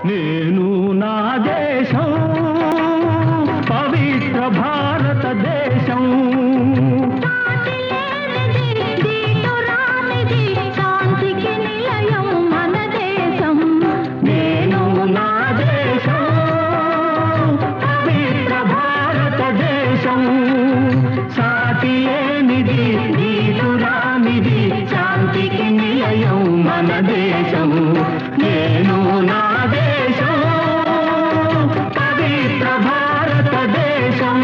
నేను నా దేశం పవిత్ర భారతదేశం శాంతికి నిలయం మన దేశం. నేను నా దేశం పవిత్ర భారతదేశం సాటి లేనిది నీతురానిది శాంతికి నిలయం మన దేశం. నేను నా దేశం పవిత్ర భారతదేశం.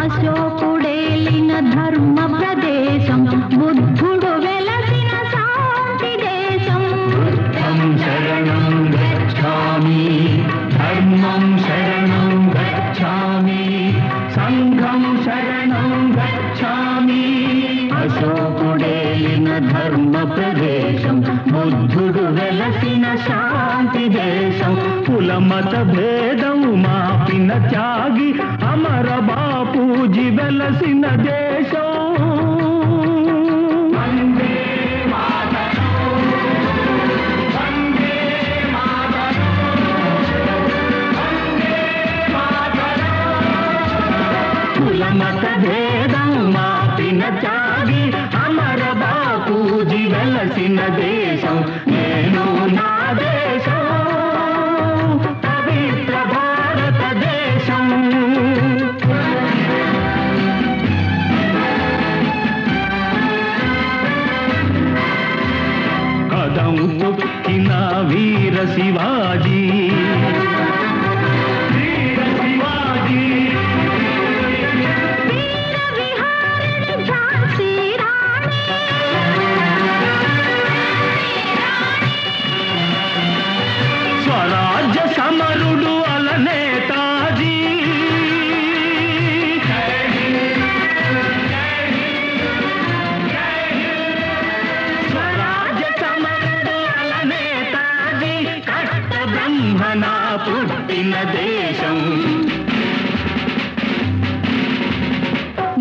అశోకుడేలిన ధర్మ ప్రదేశం, బుద్ధుడు వెలసిన శాంతి దేశం. బుద్ధం శరణం గచ్ఛామి, ధర్మం శరణం గచ్ఛామి, సంఘం శరణం గచ్ఛామి. అశోకుడేలిన ధర్మ ప్రదేశం, బుద్ధుడు వెలసిన శాంతి దేశం. కులమత భేదం మాపిన త్యాగి అమర బాపూజీ వెలసిన దేశం. వందే మాతరం, వందే మాతరం, వందే మాతరం. కులమత భేదం మాపిన త్యాగి అమర బాపూజీ వెలసిన దేశం. నేను నా దేశం పవిత్ర భారతదేశం. కదం తొక్కిన వీర శివాజీ, వీర శివాజీ. వీర విహారిణి ఝాన్సీ రాణి, స్వరాజ్య సమరుడు అల నేతాజీ. స్వరాజ్య సమరుడు అల నేతాజీ, కట్ట బ్రహ్మణ పుట్టిన దేశం.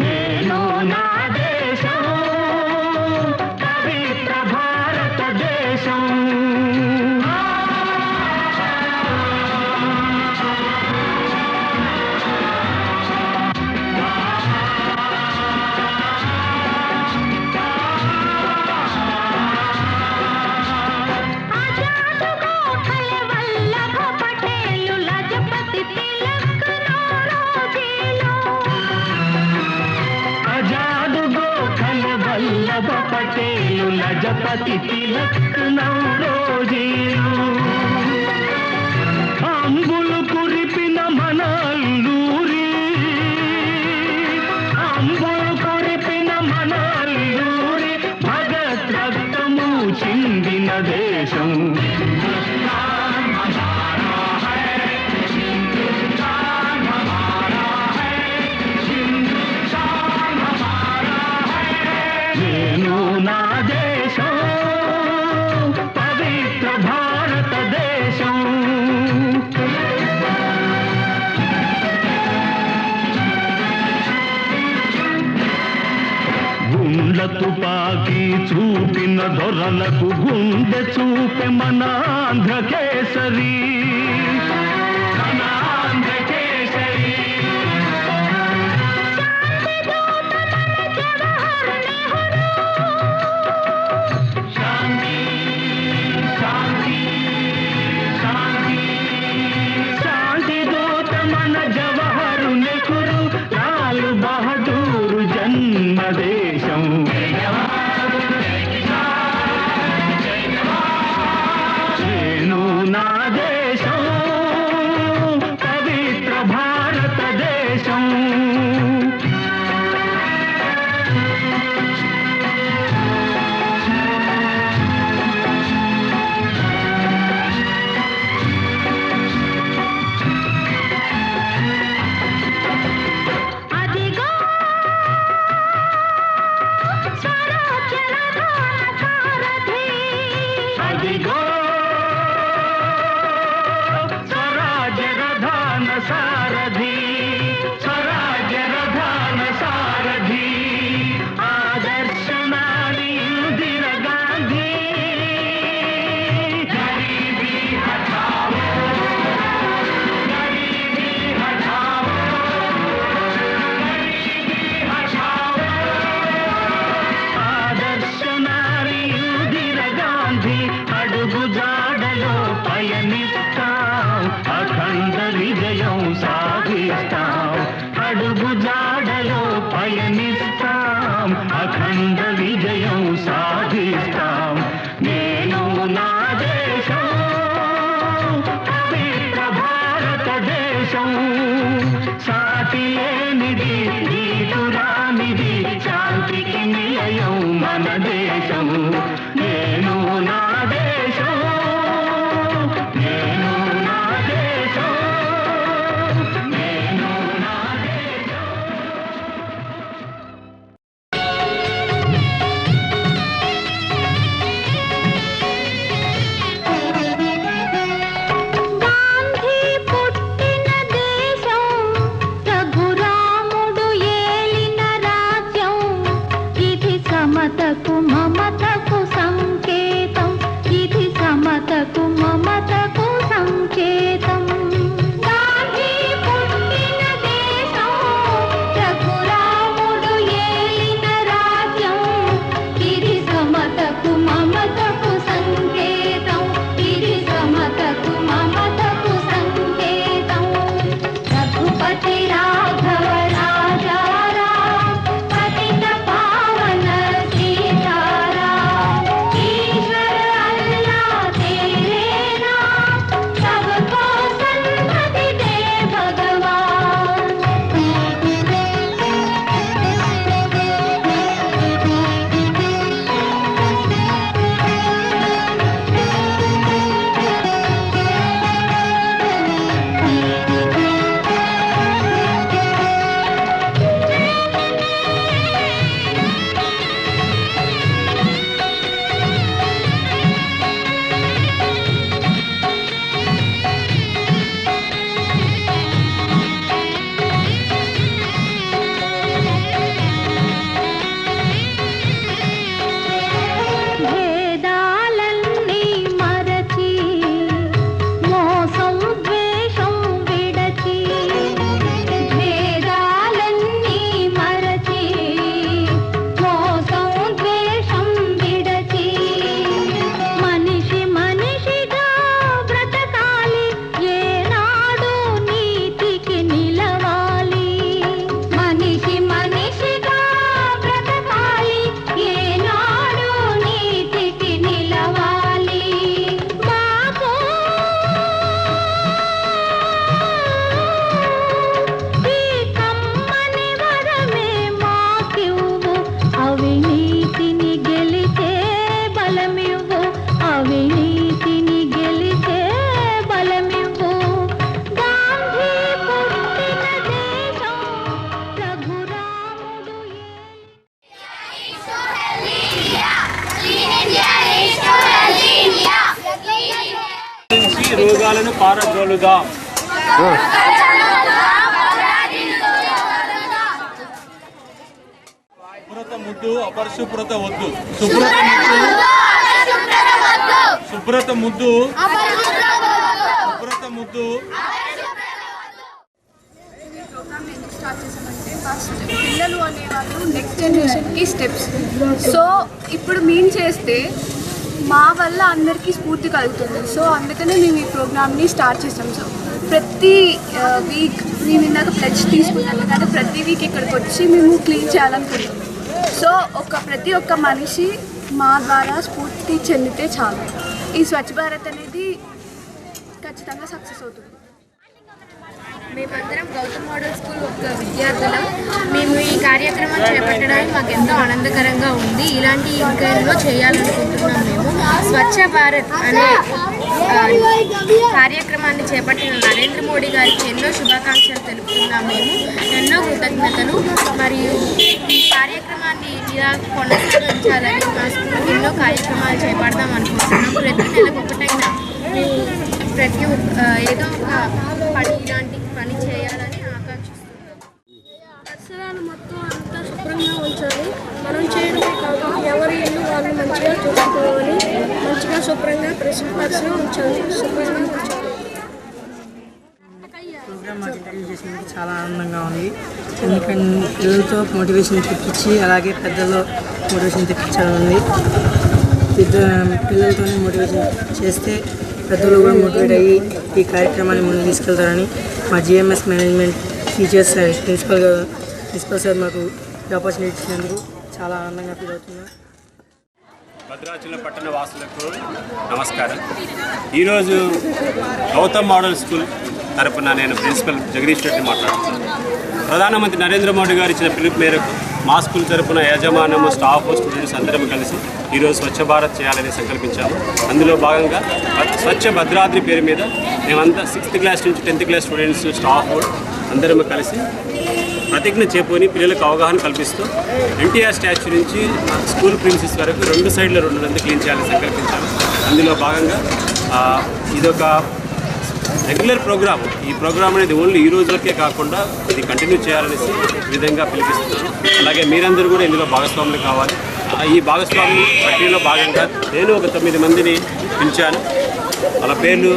నేను నా దేశం పవిత్ర భారతదేశం. ఆజాద్ గోఖలే వల్లభ పటేలు, లజపతి తిలక్ నౌరోజీలు. ఆజాద్ గోఖలే వల్లభ పటేలు, లజపతి తిలక్ నౌరోజీలు. అంబులు కురిపిన మన అల్లూరి, అంబులు కురిపిన మన అల్లూరి, భగత్ రక్తము చిందిన దేశం. నేను నా దేశం పవిత్ర భారతదేశం. గుండ్ల తుపాకీ చూపిన దొరలకు గుండె చూపె మన ఆంధ్ర కేసరి, మన ఆంధ్ర కేసరి. శాంతి, శాంతి, శాంతి. శాంతి దూత మన జవహర్ నెహ్రూ, లాల్ బహదూర్ జన్మదేశం. నేను నా దేశం అడుగు జాడలో పయనిస్తాం, అఖండ విజయం సాధిస్తాం. నేను నా దేశం పవిత్ర భారతదేశం, సాటి లేనిది నీతురానిది, శాంతికి నిలయం మన దేశం. నేను నా దేశం, నేను నా దేశం, నేను నా దేశం. గాంధీ పుట్టిన దేశం, రఘురాముడు ఏలిన రాజ్యం, ఇది సమతకు మమతకు సంకేతం, ఇది సమతకు మమతకు సంకేతం. గాంధీ పుట్టిన దేశం, రఘురాముడు ఏలిన రాజ్యం, ఇది సమతకు మమతకు సంకేతం, ఇది సమతకు మమతకు సంకేతం. రఘుపతి రాఘవ రాజారాం, పతిత పావన సీతారాం, ఈశ్వర అల్లా तेरे नाम, सबको सन्मति दे भगवान. భేదాలన్నీ మరచి, మోసం ద్వేషం విడచి, భేదాలన్నీ మరచి, మోసం ద్వేషం విడచి, మనిషి మనిషిగా బ్రతకాలి, ఏనాడు నీతికి నిలవాలి. మనిషి మనిషిగా బ్రతకాలి, ఏనాడు నీతికి నిలవాలి. మాకు ఈ కమ్మని వరమే మాకివ్వు, అవినీతిని గెలిచే బలమివ్వు, అవినీతిని గెలిచే బలమివ్వు. గాంధీ పుట్టిన దేశం, రఘురాముడు నుంచి రోగాలను పారద్రోలుదాం. శుభ్రత ముద్దు, అపరిశుభ్రత వద్దు. శుభ్రత ముద్దు, శుభ్రత ముద్దు. ప్రోగ్రామ్ ఎందుకు స్టార్ట్ చేసామంటే, ఫస్ట్ పిల్లలు అనేవాళ్ళు నెక్స్ట్ జనరేషన్కి స్టెప్స్. సో ఇప్పుడు మేము చేస్తే మా వల్ల అందరికీ స్ఫూర్తి కలుగుతుంది. సో అందుకనే మేము ఈ ప్రోగ్రామ్ని స్టార్ట్ చేసాం. సో ప్రతి వీక్ మేము ఇందాక ప్లెడ్జ్ తీసుకున్నాం కదా, ప్రతి వీక్ ఇక్కడికి వచ్చి మేము క్లీన్ చేయాలనుకుంటున్నాం. సో ప్రతి ఒక్క మనిషి మా ద్వారా స్ఫూర్తి చెందితే చాలు, ఈ స్వచ్ఛ భారత్ అనేది ఖచ్చితంగా సక్సెస్ అవుతుంది. మేమందరం గౌతమ్ మోడల్ స్కూల్ ఒక విద్యార్థులం. మేము ఈ కార్యక్రమం చేపట్టడానికి మాకు ఎంతో ఆనందకరంగా ఉంది. ఇలాంటి ఇంకేలో చేయాలనుకుంటున్నాం. మేము స్వచ్ఛ భారత్ అనే కార్యక్రమాన్ని చేపట్టిన నరేంద్ర మోడీ గారికి ఎన్నో శుభాకాంక్షలు తెలుపుతున్నాం. మేము ఎన్నో కృతజ్ఞతలు. మరియు ఈ కార్యక్రమాన్ని ఇలా కొనసాగించాలని మా స్కూల్ ఎన్నో కార్యక్రమాలు చేపడదాం అనుకుంటున్నాం. ప్రతి నెలకు ఒకటైనా మేము ఏదో ఒక పని ఇలాంటి పని చేయాలని ఆకాంక్షిస్తున్నాం. పరిసరాలు మొత్తం అంతా శుభ్రంగా ఉంచాలి. మనం చేయడమే కాదు, ఎవరి ఇల్లు వాళ్ళు మంచిగా చూసుకోవాలి. మంచిగా శుభ్రంగా పరిసరాలు ఉంచాలి, శుభ్రంగా ఉంచాలి. ప్రోగ్రామ్ మాకు ఇంటర్వ్యూ చేసినందుకు చాలా ఆనందంగా ఉంది. ఎందుకంటే పిల్లలతో మోటివేషన్ తెప్పించి అలాగే పెద్దల్లో మోటివేషన్ తెప్పించాలని పిల్లలతోనే మోటివేషన్ చేస్తే పెద్దలు కూడా మోటివేట్ అయ్యి ఈ కార్యక్రమాన్ని ముందుకు తీసుకెళ్తారని మా GMS management teachers and principal sir మాకు ఈ ఆపర్చునిటీ ఇచ్చినందుకు చాలా ఆనందంగా ఫీల్ అవుతున్నాను. భద్రాచలం పట్టణ వాసులకు నమస్కారం. ఈరోజు గౌతమ్ మోడల్ స్కూల్ తరపున నేను ప్రిన్సిపల్ జగదీష్ రెడ్డి మాట్లాడుతున్నాను. ప్రధానమంత్రి నరేంద్ర మోడీ గారు ఇచ్చిన పిలుపు మేరకు మా స్కూల్ తరపున యాజమాన్యము, స్టాఫ్, స్టూడెంట్స్ అందరం కలిసి ఈరోజు స్వచ్ఛ భారత్ చేయాలని సంకల్పించాము. అందులో భాగంగా స్వచ్ఛ భద్రాద్రి పేరు మీద మేమంతా 6th క్లాస్ నుంచి 10th క్లాస్ స్టూడెంట్స్, స్టాఫ్ అందరం కలిసి ప్రతిజ్ఞ చేపూని పిల్లలకు అవగాహన కల్పిస్తూ ఎన్టీఆర్ స్టాచ్యూ నుంచి స్కూల్ ప్రిన్సెస్ వరకు 2 సైడ్ల 2 మంది క్లీన్ చేయాలని సంకల్పించాము. అందులో భాగంగా ఇదొక రెగ్యులర్ ప్రోగ్రామ్. ఈ ప్రోగ్రామ్ అనేది ఓన్లీ ఈ రోజులకే కాకుండా ఇది కంటిన్యూ చేయాలనేసి ఈ విధంగా పిలిపిస్తున్నాను. అలాగే మీరందరూ కూడా ఇందులో భాగస్వాములు కావాలి. ఈ భాగస్వామి ప్రక్రియలో భాగంగా నేను ఒక 9 మందిని పిలిచాను. వాళ్ళ పేర్లు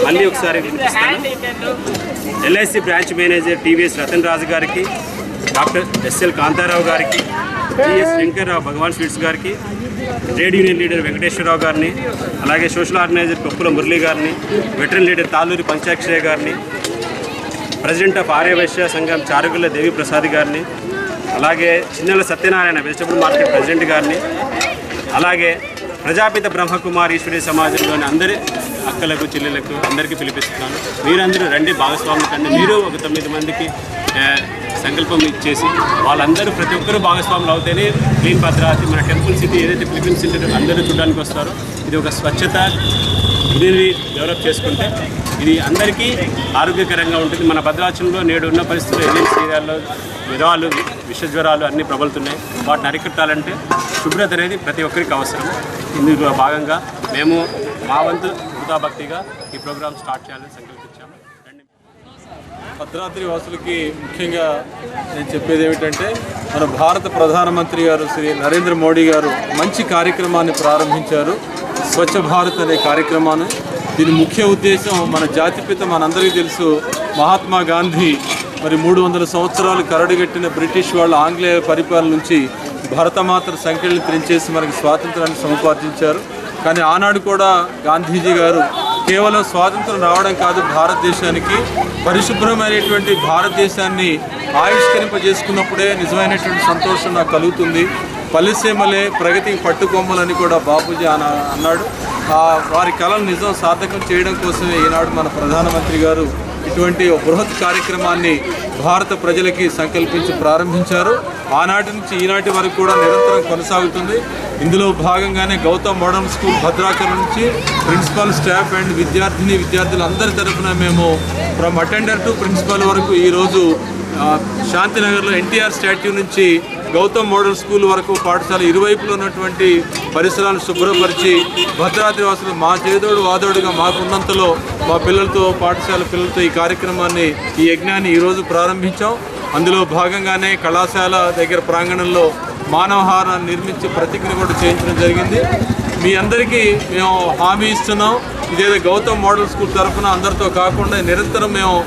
మళ్ళీ ఒకసారి వినిపిస్తాను. LIC branch manager TVS Ratan Raju గారికి, డాక్టర్ SL కాంతారావు గారికి, TS శంకర్రావు భగవాన్ స్వీట్స్ గారికి, ట్రేడ్ యూనియన్ లీడర్ వెంకటేశ్వరరావు గారిని, అలాగే సోషల్ ఆర్గనైజర్ కొప్పుల మురళి గారిని, వెటరన్ లీడర్ తాళ్ళూరి పంచాక్షరయ్య గారిని, ప్రెసిడెంట్ ఆఫ్ ఆర్యవైశ్య సంఘం చారుగుల దేవి ప్రసాద్ గారిని, అలాగే చిన్నెల సత్యనారాయణ వెజిటబుల్ మార్కెట్ ప్రెసిడెంట్ గారిని, అలాగే ప్రజాపిత బ్రహ్మకుమార్ ఈశ్వరీయ సమాజంలోని అందరి అక్కలకు, చెల్లెలకు అందరికీ పిలిపిస్తున్నాను. మీరందరూ రండి, భాగస్వాములు కండి. మీరు ఒక 9 మందికి సంకల్పం ఇచ్చేసి వాళ్ళందరూ ప్రతి ఒక్కరూ భాగస్వాములు అవుతేనే క్లీన్ భద్రాద్రి మన టెంపుల్ సిటీ ఏదైతే పిలిగ్రిమ్ సిటీ అందరూ చూడడానికి వస్తారో ఇది ఒక స్వచ్ఛత గుడిని డెవలప్ చేసుకుంటే ఇది అందరికీ ఆరోగ్యకరంగా ఉంటుంది. మన భద్రాచలంలో నేడు ఉన్న పరిస్థితుల్లో ఏజెన్సీ ఏరియాల్లో విధవాలు, విషజ్వరాలు అన్నీ ప్రబలుతున్నాయి. వాటిని అరికట్టాలంటే శుభ్రత అనేది ప్రతి ఒక్కరికి అవసరం. ఇందులో భాగంగా మేము మా వంతు భక్తిగా ఈ ప్రోగ్రామ్ స్టార్ట్ చేయాలని సంకల్పించాము. భద్రాద్రి వాసులకి ముఖ్యంగా నేను చెప్పేది ఏమిటంటే మన భారత ప్రధానమంత్రి గారు శ్రీ నరేంద్ర మోడీ గారు మంచి కార్యక్రమాన్ని ప్రారంభించారు. స్వచ్ఛ భారత్ అనే కార్యక్రమాన్ని. దీని ముఖ్య ఉద్దేశం మన జాతిపిత మనందరికీ తెలుసు మహాత్మా గాంధీ మరి 300 సంవత్సరాలు కరడుగట్టిన బ్రిటిష్ వాళ్ళ ఆంగ్లేయ పరిపాలన నుంచి భరతమాత సంఖ్యలను పెంచేసి మనకి స్వాతంత్రాన్ని సముపార్జించారు. కానీ ఆనాడు కూడా గాంధీజీ గారు కేవలం స్వాతంత్రం రావడం కాదు, భారతదేశానికి పరిశుభ్రమైనటువంటి భారతదేశాన్ని ఆవిష్కరింపజేసుకున్నప్పుడే నిజమైనటువంటి సంతోషం నాకు కలుగుతుంది. పల్లెసీమలే ప్రగతికి పట్టుకొమ్మలని కూడా బాపూజీ అన్నాడు. వారి కళను నిజం సార్థకం చేయడం కోసమే ఈనాడు మన ప్రధానమంత్రి గారు ఇటువంటి బృహత్ కార్యక్రమాన్ని భారత ప్రజలకి సంకల్పించి ప్రారంభించారు. ఆనాటి నుంచి ఈనాటి వరకు కూడా నిరంతరం కొనసాగుతుంది. ఇందులో భాగంగానే గౌతమ్ మోడల్ స్కూల్ భద్రాచలం నుంచి ప్రిన్సిపల్, స్టాఫ్ అండ్ విద్యార్థులందరి తరఫున మేము ఫ్రమ్ అటెండర్ టు ప్రిన్సిపల్ వరకు ఈరోజు శాంతినగర్లో ఎన్టీఆర్ స్టాట్యూ నుంచి గౌతమ్ మోడల్ స్కూల్ వరకు పాఠశాల ఇరువైపులో ఉన్నటువంటి పరిసరాలను శుభ్రపరిచి భద్రాద్రి వాసులు మా చేదోడు వాదోడుగా మాకున్నంతలో మా పిల్లలతో, పాఠశాల పిల్లలతో ఈ కార్యక్రమాన్ని, ఈ యజ్ఞాన్ని ఈరోజు ప్రారంభించాం. అందులో భాగంగానే కళాశాల దగ్గర ప్రాంగణంలో మానవహారాన్ని నిర్మించి ప్రతిజ్ఞ కూడా చేయించడం జరిగింది. మీ అందరికీ మేము హామీ ఇస్తున్నాం. ఇదేదో గౌతమ్ మోడల్ స్కూల్ తరఫున అందరితో కాకుండా నిరంతరం మేము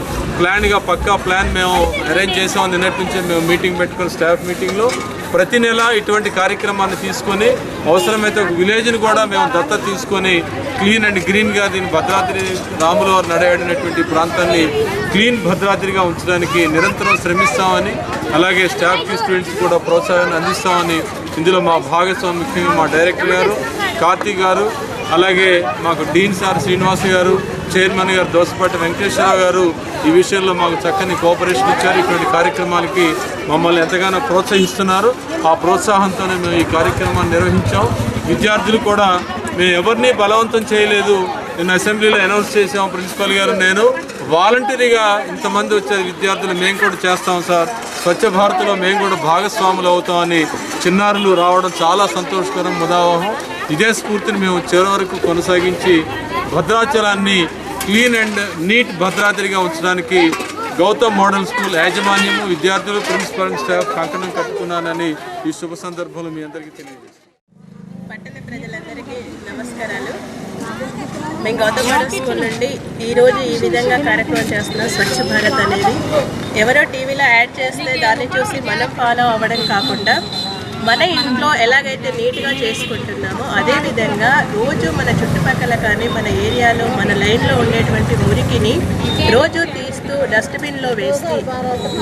పక్కా ప్లాన్ మేము అరేంజ్ చేసాం. నిన్నటి నుంచి మేము మీటింగ్ పెట్టుకుని స్టాఫ్ మీటింగ్లో ప్రతి నెల ఇటువంటి కార్యక్రమాన్ని తీసుకొని అవసరమైతే ఒక విలేజ్ని కూడా మేము దత్తత తీసుకొని క్లీన్ అండ్ గ్రీన్గా దీన్ని భద్రాద్రి రాముల వారు నడయాడినటువంటి ప్రాంతాన్ని క్లీన్ భద్రాద్రిగా ఉంచడానికి నిరంతరం శ్రమిస్తామని, అలాగే స్టాఫ్కి, స్టూడెంట్స్ కూడా ప్రోత్సాహాన్ని అందిస్తామని ఇందులో మా భాగస్వామి ముఖ్యంగా మా డైరెక్టర్ గారు కార్తీక్ గారు, అలాగే మాకు డీన్ సార్ శ్రీనివాస్ గారు, చైర్మన్ గారు దోసపాటి వెంకటేశ్వరరావు గారు ఈ విషయంలో మాకు చక్కని కోఆపరేషన్ ఇచ్చారు. ఇటువంటి కార్యక్రమాలకి మమ్మల్ని ఎంతగానో ప్రోత్సహిస్తున్నారు. ఆ ప్రోత్సాహంతోనే మేము ఈ కార్యక్రమాన్ని నిర్వహించాం. విద్యార్థులు కూడా మేము ఎవరిని బలవంతం చేయలేదు. నేను అసెంబ్లీలో అనౌన్స్ చేసాం, ప్రిన్సిపల్ గారు నేను వాలంటరీగా ఇంతమంది వచ్చే విద్యార్థులు మేము కూడా చేస్తాం సార్, స్వచ్ఛ భారత్లో మేము కూడా భాగస్వాములు అవుతామని చిన్నారులు రావడం చాలా సంతోషకరం, ముదావహం. ఇదే స్ఫూర్తిని మేము చివరి వరకు కొనసాగించి భద్రాచలాన్ని క్లీన్ అండ్ నీట్ భద్రాద్రిగా ఉంచడానికి గౌతమ్ మోడల్ స్కూల్ యాజమాన్యము, విద్యార్థులు, ప్రిన్సిపల్, స్టాఫ్ కంకణం కట్టుకున్నానని ఈ శుభ సందర్భంలో మీ అందరికీ తెలియజేస్తాను. పట్టణ ప్రజలందరికీ నమస్కారాలు. మేము గౌతమ్ మోడల్ స్కూల్ నుండి ఈరోజు ఈ విధంగా కార్యక్రమం చేస్తున్నాం. స్వచ్ఛ భారత్ అనేది ఎవరో టీవీలో యాడ్ చేస్తే దాన్ని చూసి మనం ఫాలో అవ్వడం కాకుండా మన ఇంట్లో ఎలాగైతే నీట్గా చేసుకుంటున్నామో అదేవిధంగా రోజు మన చుట్టుపక్కల కానీ మన ఏరియాలో మన లైన్లో ఉండేటువంటి మురికిని రోజు తీస్తూ డస్ట్బిన్లో వేసి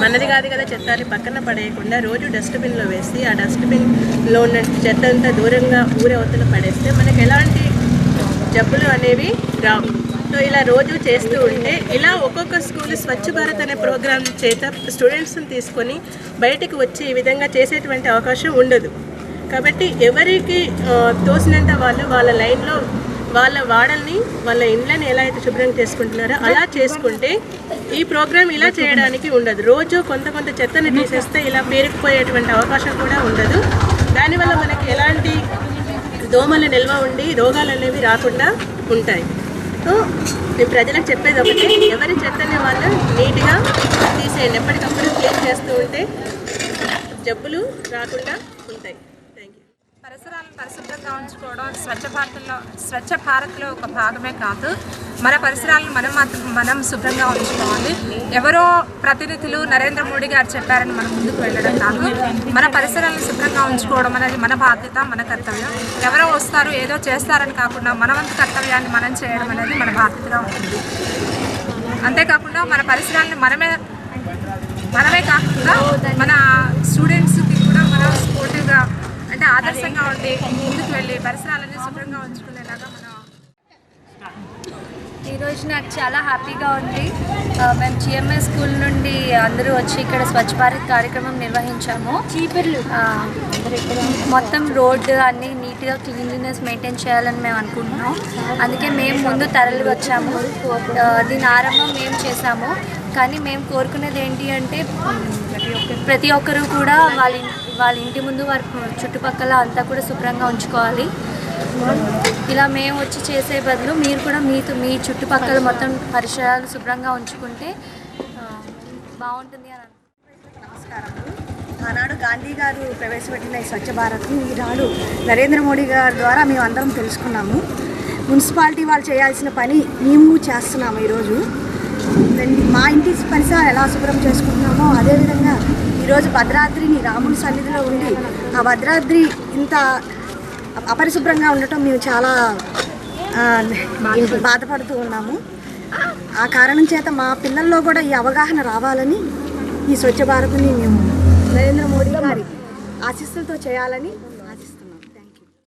మనది కాదు కదా చెత్త అని పక్కన పడేయకుండా రోజు డస్ట్బిన్లో వేసి ఆ డస్ట్బిన్లో ఉన్న చెత్త అంతా దూరంగా ఊరవతల పడేస్తే మనకి ఎలాంటి జబ్బులు అనేవి రావు. సో ఇలా రోజు చేస్తూ ఉంటే ఇలా ఒక్కొక్క స్కూల్ స్వచ్ఛ భారత్ అనే ప్రోగ్రాం చేత స్టూడెంట్స్ని తీసుకొని బయటికి వచ్చి ఈ విధంగా చేసేటువంటి అవకాశం ఉండదు. కాబట్టి ఎవరికి తోసినంత వాళ్ళు వాళ్ళ లైన్లో వాళ్ళ వాడల్ని వాళ్ళ ఇండ్లని ఎలా అయితే శుభ్రం చేసుకుంటున్నారో అలా చేసుకుంటే ఈ ప్రోగ్రాం ఇలా చేయడానికి ఉండదు. రోజు కొంత చెత్తని తీసేస్తే ఇలా పేరుకుపోయేటువంటి అవకాశం కూడా ఉండదు. దానివల్ల మనకి ఎలాంటి దోమలు నిల్వ ఉండి రోగాలు అనేవి రాకుండా ఉంటాయి. సో నేను ప్రజలకు చెప్పేది ఒకటి, ఎవరి చెత్తని వాళ్ళు నీట్గా తీసేయండి. ఎప్పటికప్పుడు క్లీన్ చేస్తూ ఉంటే జబ్బులు రాకుండా ఉంటాయి. Thank you. పరిసరాలను పరిశుభ్రంగా ఉంచుకోవడం స్వచ్ఛ భారత్లో ఒక భాగమే కాదు, మన పరిసరాలను మనం శుభ్రంగా ఉంచుకోవాలి. ఎవరో ప్రతినిధులు నరేంద్ర మోడీ గారు చెప్పారని మనం ముందుకు వెళ్ళడం కాదు. మన పరిసరాలను శుభ్రంగా ఉంచుకోవడం అనేది మన బాధ్యత, మన కర్తవ్యం. ఎవరో వస్తారు ఏదో చేస్తారని కాకుండా మన వంతు కర్తవ్యాన్ని మనం చేయడం అనేది మన బాధ్యతగా ఉంటుంది. అంతేకాకుండా మన పరిసరాలను మనమే కాకుండా మన స్టూడెంట్స్కి కూడా మనం స్పోర్టివ్గా అంటే ఆదర్శంగా ఉండి ముందుకు వెళ్ళి పరిసరాలన్నీ శుభ్రంగా ఉంచుకునేలాగా మనం. ఈరోజు నాకు చాలా హ్యాపీగా ఉంది. మేము జిఎంఎస్ స్కూల్ నుండి అందరూ వచ్చి ఇక్కడ స్వచ్ఛ భారత్ కార్యక్రమం నిర్వహించాము. మొత్తం రోడ్డు అన్నీ నీట్గా క్లీన్లీనెస్ మెయింటైన్ చేయాలని మేము అనుకుంటున్నాం. అందుకే మేము ముందు తరలి వచ్చాము. దీని ఆరంభం మేము చేశాము. కానీ మేము కోరుకునేది ఏంటి అంటే ప్రతి ఒక్కరూ కూడా వాళ్ళ ఇంటి ముందు వారి చుట్టుపక్కల అంతా కూడా శుభ్రంగా ఉంచుకోవాలి. ఇలా మేము వచ్చి చేసే బదులు మీరు కూడా మీ చుట్టుపక్కల మొత్తం పరిసరాలు శుభ్రంగా ఉంచుకుంటే బాగుంటుంది అని. నమస్కారం. ఆనాడు గాంధీ గారు ప్రవేశపెట్టిన ఈ స్వచ్ఛ భారత్ని ఈనాడు నరేంద్ర మోడీ గారి ద్వారా మేము అందరం తెలుసుకున్నాము. మున్సిపాలిటీ వాళ్ళు చేయాల్సిన పని మేము చేస్తున్నాము. ఈరోజు మా ఇంటి పరిసరాలు ఎలా శుభ్రం చేసుకుంటున్నామో అదేవిధంగా ఈరోజు భద్రాద్రిని రాముడి సన్నిధిలో ఉండి ఆ భద్రాద్రి ఇంత అపరిశుభ్రంగా ఉండటం మేము చాలా బాధపడుతూ ఉన్నాము. ఆ కారణం చేత మా పిల్లల్లో కూడా ఈ అవగాహన రావాలని ఈ స్వచ్ఛ భారత్ని మేము నరేంద్ర మోడీ గారి ఆశీస్సులతో చేయాలని